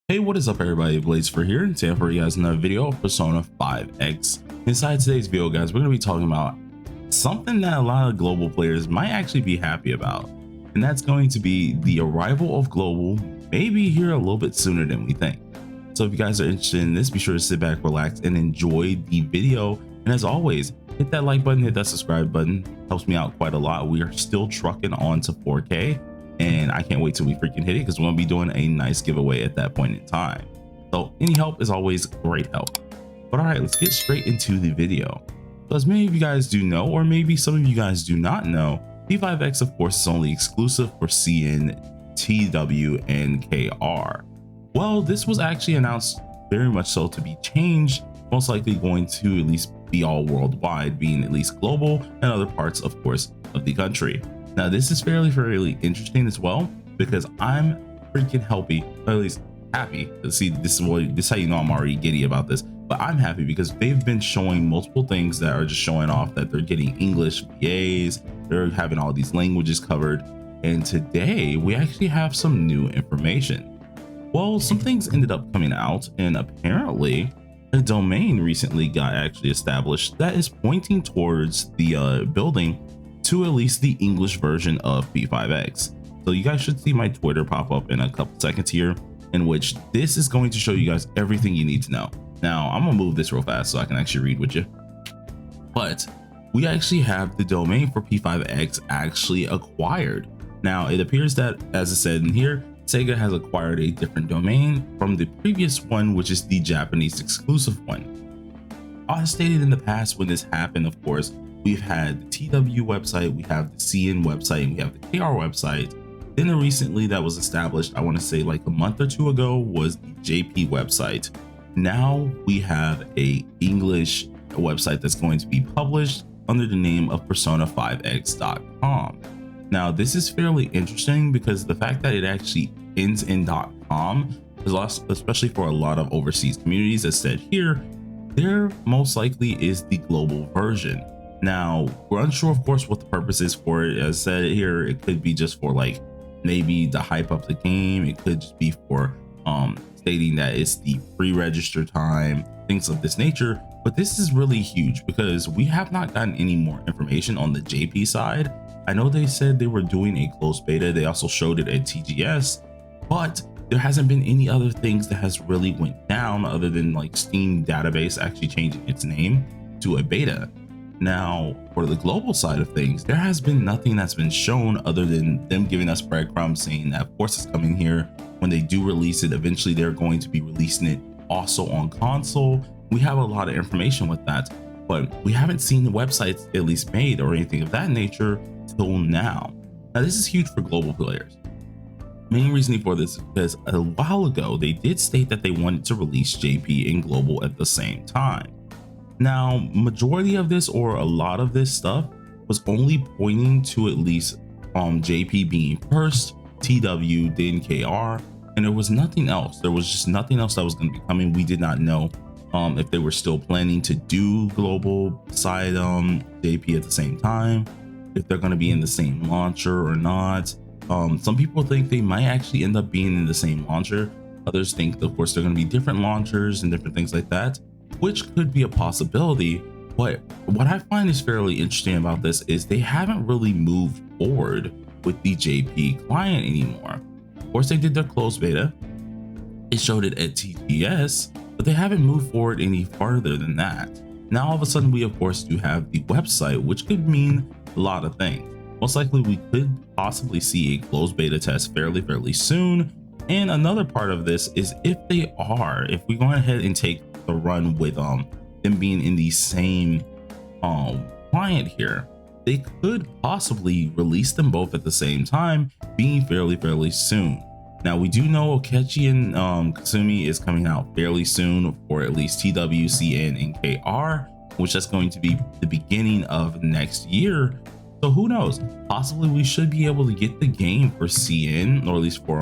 Hey, what is up everybody? Blaze for here, and today for you guys another video of Persona 5X. Inside today's video, guys, we're going to be talking about something that a lot of global players might actually be happy about, and that's going to be the arrival of global, maybe here a little bit sooner than we think. So if you guys are interested in this, be sure to sit back, relax, and enjoy the video. And as always, hit that like button, hit that subscribe button. Helps me out quite a lot. We are still trucking on to 4K. And I can't wait till we freaking hit it, because we're going to be doing a nice giveaway at that point in time. So any help is always great help. But all right, let's get straight into the video. So as many of you guys do know, or maybe some of you guys do not know, P5X of course is only exclusive for CN, TW, and KR. Well, this was actually announced very much so to be changed, most likely going to at least be all worldwide, being at least global and other parts of course of the country. Now this is fairly interesting as well, because I'm freaking happy, or at least happy to see this is how you know I'm already giddy about this. But I'm happy because they've been showing multiple things that are just showing off that they're getting English VAs, they're having all these languages covered, and today we actually have some new information. Well, some things ended up coming out, and apparently a domain recently got actually established that is pointing towards the building to at least the English version of P5X. So you guys should see my Twitter pop up in a couple seconds here, in which this is going to show you guys everything you need to know. Now I'm gonna move this real fast so I can actually read with you. But we actually have the domain for P5X actually acquired. Now it appears that, as I said in here, Sega has acquired a different domain from the previous one, which is the Japanese exclusive one. As stated in the past, when this happened, of course, we've had the TW website, we have the CN website, and we have the KR website. Then recently that was established, I want to say like a month or two ago, was the JP website. Now we have a English website that's going to be published under the name of persona5x.com. Now this is fairly interesting because the fact that it actually ends in .com is lost, especially for a lot of overseas communities. As said here, there most likely is the global version. Now we're unsure of course what the purpose is for it. As said here, it could be just for like maybe to hype up the game, it could just be for stating that it's the pre-register time, things of this nature. But this is really huge because we have not gotten any more information on the JP side. I know they said they were doing a closed beta, they also showed it at TGS, but there hasn't been any other things that has really went down other than like Steam database actually changing its name to a beta. Now for the global side of things, there has been nothing that's been shown other than them giving us breadcrumbs saying that of course it's coming here. When they do release it, eventually they're going to be releasing it also on console. We have a lot of information with that, but we haven't seen the websites at least made or anything of that nature till now. Now this is huge for global players. Main reasoning for this is because a while ago they did state that they wanted to release JP and global at the same time. Now majority of this, or a lot of this stuff, was only pointing to at least JP being first, TW, then KR, and there was nothing else. There was just nothing else that was going to be coming. We did not know if they were still planning to do global side JP at the same time, if they're going to be in the same launcher or not. Some people think they might actually end up being in the same launcher. Others think of course they're going to be different launchers and different things like that, which could be a possibility. But what I find is fairly interesting about this is they haven't really moved forward with the JP client anymore. Of course they did their closed beta, it showed it at TGS, but they haven't moved forward any farther than that. Now all of a sudden we of course do have the website, which could mean a lot of things. Most likely we could possibly see a closed beta test fairly soon. And another part of this is if we go ahead and take the run with them being in the same client here, they could possibly release them both at the same time, being fairly soon. Now we do know Okechi and Kasumi is coming out fairly soon for at least TW, CN, and KR, which that's going to be the beginning of next year. So who knows, possibly we should be able to get the game for CN, or at least for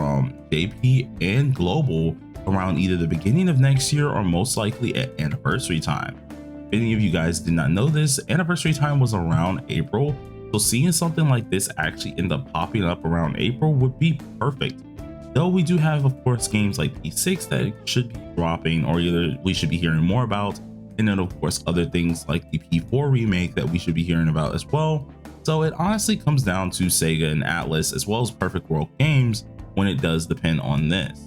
JP and global, around either the beginning of next year or most likely at anniversary time. If any of you guys did not know this, anniversary time was around April, so seeing something like this actually end up popping up around April would be perfect. Though we do have, of course, games like P6 that should be dropping, or either we should be hearing more about, and then of course other things like the P4 remake that we should be hearing about as well. So it honestly comes down to Sega and Atlas, as well as Perfect World Games, when it does depend on this.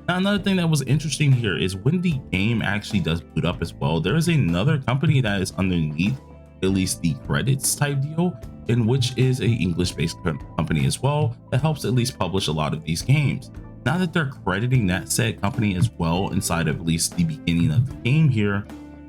Now, another thing that was interesting here is when the game actually does boot up as well, there is another company that is underneath at least the credits type deal, in which is a English-based company as well that helps at least publish a lot of these games. Now that they're crediting that said company as well inside of at least the beginning of the game here,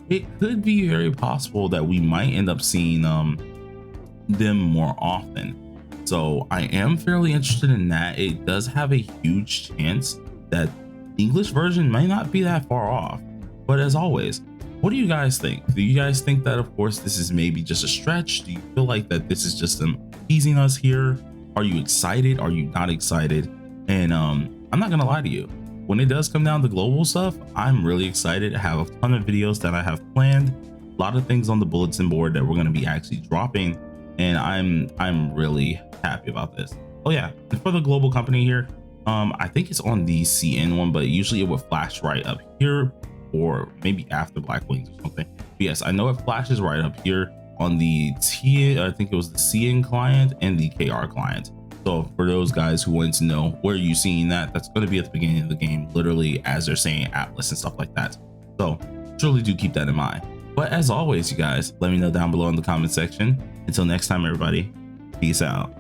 it could be very possible that we might end up seeing them more often. So I am fairly interested in that. It does have a huge chance that English version may not be that far off. But as always, what do you guys think? Do you guys think that, of course, this is maybe just a stretch? Do you feel like that this is just them teasing us here? Are you excited? Are you not excited? And I'm not gonna lie to you, when it does come down to global stuff, I'm really excited. I have a ton of videos that I have planned, a lot of things on the bulletin board that we're going to be actually dropping, and I'm really happy about this. Oh yeah, and for the global company here, I think it's on the CN one, but usually it would flash right up here, or maybe after Black Wings or something. But yes, I know it flashes right up here on the I think it was the CN client and the KR client. So for those guys who wanted to know where you seeing that, that's going to be at the beginning of the game, literally as they're saying Atlas and stuff like that. So truly do keep that in mind. But as always, you guys, let me know down below in the comment section. Until next time, everybody, peace out.